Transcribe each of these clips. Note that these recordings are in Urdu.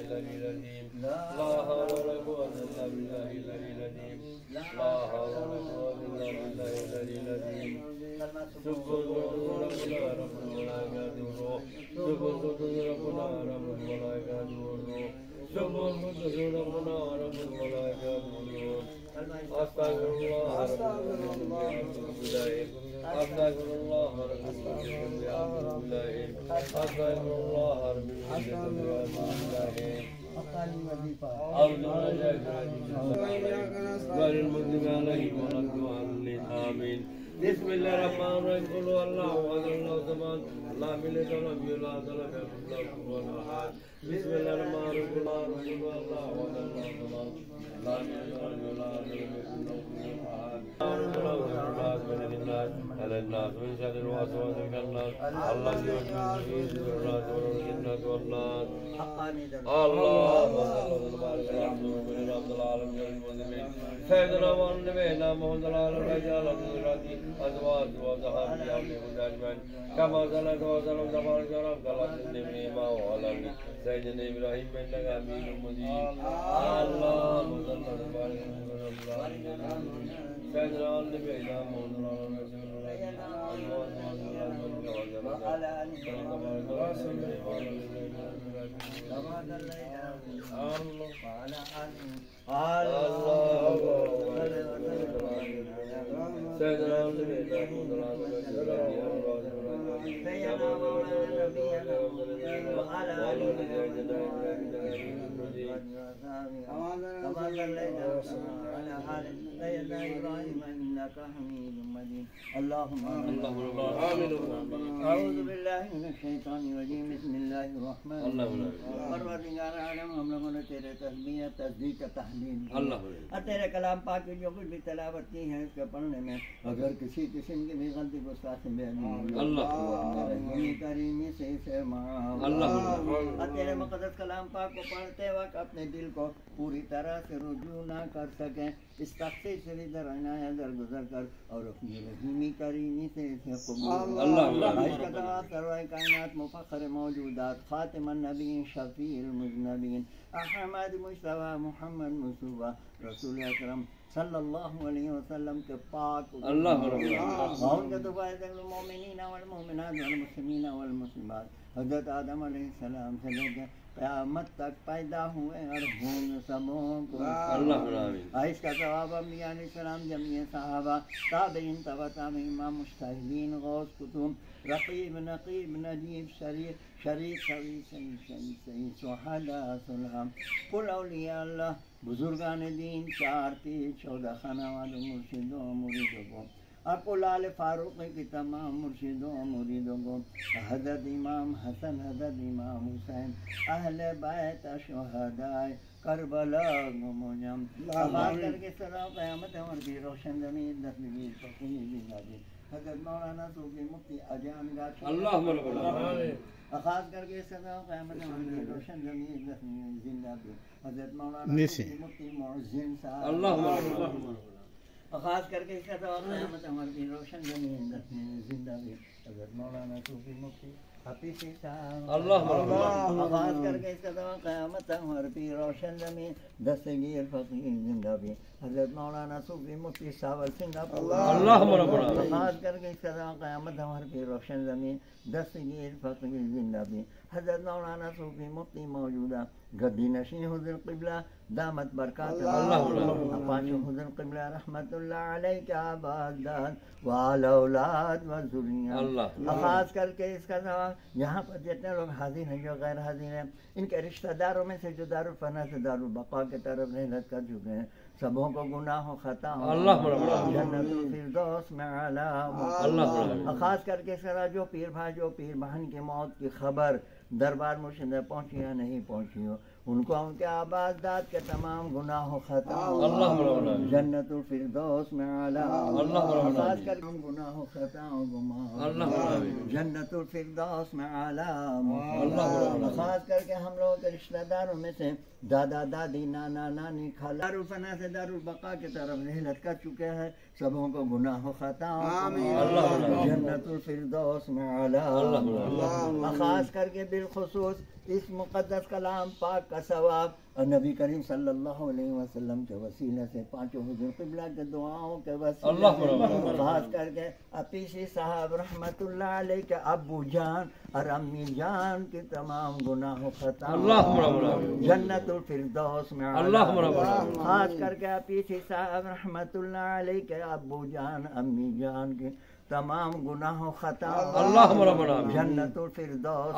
العلي العظيم لا حول ولا قوة إلا بالله العلي العظيم لا حول ولا قوة إلا بالله العلي العظيم سبحان ربنا رب الملائكة والروح سبحان ربنا رب الملائكة والروح سبحان ربنا رب الملائكة والروح أستغفر الله أستغفر الله أستغفر الله رب العالمين أستغفر الله رب العالمين آمين بسم الله الرحمن الرحيم قل هو الله أحد الله الصمد لم يلد ولم يولد ولم يكن له كفوا أحد بسم الله الرحمن الرحيم قل هو الله أحد الله الصمد لم يلد ولم يولد ولم يكن له كفوا أحد على الناس من شر الوسواس الخناس الذي يوسوس في صدور الناس والجنة والناس اللهم صل وبارك على محمد رب العالمين المسلمين سيدنا ونبينا محمد العالم رجال الذرات أزواج وصحابه أجمعين كما صليت وسلمت وبارك على سيدنا وعلى سيدنا إبراهيم إنك حميد مجيد اللهم صل وبارك على سيدنا ونبينا محمد العالم وعلى اللهم آمين. أعوذ بالله من الشيطان الرجيم بسم الله الرحمن الرحيم پروردگار عالم ہم لوگوں نے تیرے تسبیح تصدیق تحلیل اور تیرے کلام پاک کی جو کچھ بھی تلاوت کی ہے اس کے پڑھنے میں اگر کسی قسم کی بھی غلطی گستاخی بے رحمی کریمی سے اسے معاف اور تیرے مقدس کلام پاک کو پڑھتے وقت اپنے دل کو پوری طرح سے رجوع نہ کر سکیں اس تخصیص سے بھی در عنایت درگزر کر اور اپنی رحیمی کریمی سے اسے قبول سروائے کائنات مفخر موجودات خاتم النبیین شفیع المذنبین احمد مصطفیٰ محمد مصطفیٰ رسول اکرم صلی اللہ علیہ وسلم کے پاک اللہ کے دعائے المومنین والمومنات والمسلمین والمسلمات حضرت آدم علیہ السلام سے لے کے قیامت تک پیدا ہوئے اور ہوں سبوں کو اس کا ثواب انبیاء علیہ السلام جمعی صحابہ تابعین تبع تابعین امام مجتہدین غوث کتب رقیب نقیب نجیب شریف سوی صحیح شہداء صلحاء کل اولیاء اللہ بزرگان دین 4 پیر 14 خانہ والوں مرشدوں مریدوں کو اکل آل فاروق کی تمام مرشدوں مریدوں کو حضرت امام حسن حضرت امام حسین اہل بیت شہداء کربلا مجم آباد کر کے سلام قیامت عمر کی روشن زمین دستگیر فقیر زندگی حضرت مولانا صوفی مفتی اجان گاچھ خاص کر کے سلام قیامت عمر کی روشن زمین دستگیر زندگی حضرت مولانا صوفی مفتی معزن صاحب خاص کر کے قیامت عمر کی روشن زمین دستگیر زندگی حضرت مولانا صوفی مفتی حفیظ صاحب خاص کر کے قیامت عمر کی روشن زمین دستگیر فقیر زندگی حضرت مولانا صوفی مفتی ساول سنگھ خاص کر کے قیامت عمر کی روشن زمین دستگیر فقیر زندگی حضرت مولانا صوفی مفتی موجودہ گدی نشین حضور قبلہ دامت برکات پانچ حضور قبلہ رحمت اللہ علیہ کے آباد داد وعلی اولاد و ذریہ خاص کر کے اس کا ثواب یہاں پر جتنے لوگ حاضر ہیں جو غیر حاضر ہیں ان کے رشتہ داروں میں سے جو دارالفنا سے دارالبقا کی طرف رحلت کر چکے ہیں سبوں کو گناہ و خطا جنت الفردوس میں اعلیٰ خاص کر کے سرا جو پیر بھائی جو پیر بہن کی موت کی خبر دربار مرشد پہنچی یا نہیں پہنچی ہو ان کو ان کے آباد داد کے تمام گناہ و خطا جنت الفردوس میں اعلیٰ خاص کر کے گناہ و خطا و گماہ جنت الفردوس میں اعلیٰ خاص کر کے ہم لوگوں کے رشتہ داروں میں سے دادا دادی نانا نانی خالہ دارالفنا سے دارالبقا کی طرف رحلت کر چکے ہیں سبوں کو گناہ و خطا جنت الفردوس میں اعلیٰ خاص کر کے بالخصوص اس مقدس کلام پاک کا ثواب اور نبی کریم صلی اللہ علیہ وسلم کے وسیلے سے پانچوں حضور قبلہ کے دعاؤں کے وسیلے سے خاص کر کے اپیشی صاحب رحمت اللہ علیہ کے ابو جان اور امی جان کی تمام گناہ و خطا جنت الفردوس میں خاص کر کے اپیشی صاحب رحمت اللہ علیہ کے ابو جان امی جان کی تمام گناہ و خطا جنت الفردوس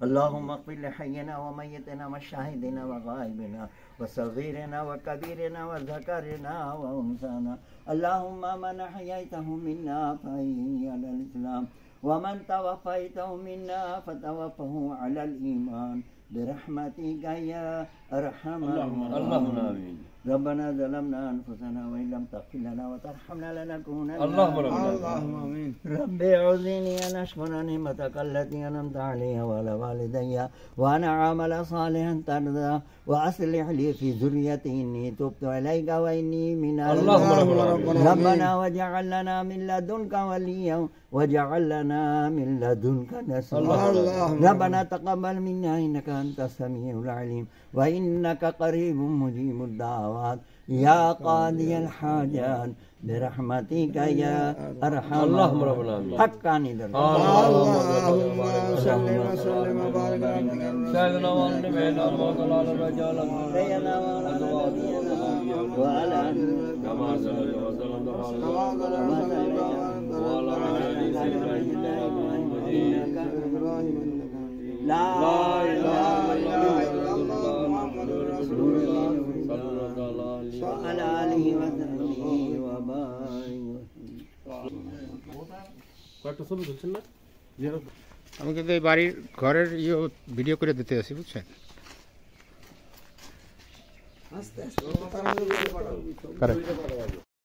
اللهم اغفر لحينا وميتنا وشاهدنا وغائبنا وصغيرنا وكبيرنا وذكرنا وانثانا اللهم من احييته منا فاحيه على الاسلام ومن توفيته منا فتوفه على الايمان برحمتك يا ارحم الراحمين ربنا ظلمنا انفسنا وان لم تغفر لنا وترحمنا لنكونن اللهم امين رب اعوذني ان اشكر نعمتك التي انعمت علي وعلى والدي وانا اعمل صالحا ترضى واصلح لي في ذريتي اني تبت اليك واني من ربنا واجعل لنا من لدنك وليا واجعل لنا من لدنك نصيرا ربنا تقبل منا انك انت السميع العليم وانك قريب مجيب الدعوات يا قاضي الحاجات برحمتك يا ارحم الراحمين حقاني اللهم صل وسلم وبارك على سيدنا ونبينا وعلى الرجال وعلى كما صلى وسلم لا اله الا الله محمد رسول الله صلى الله عليه آله وسلم কয়েকটা ছবি তুলছেন না? আমি কিন্তু এই বাড়ির ঘরের ভিডিও করে দিতে আসি, বুঝছেন? আস্তে আস্তে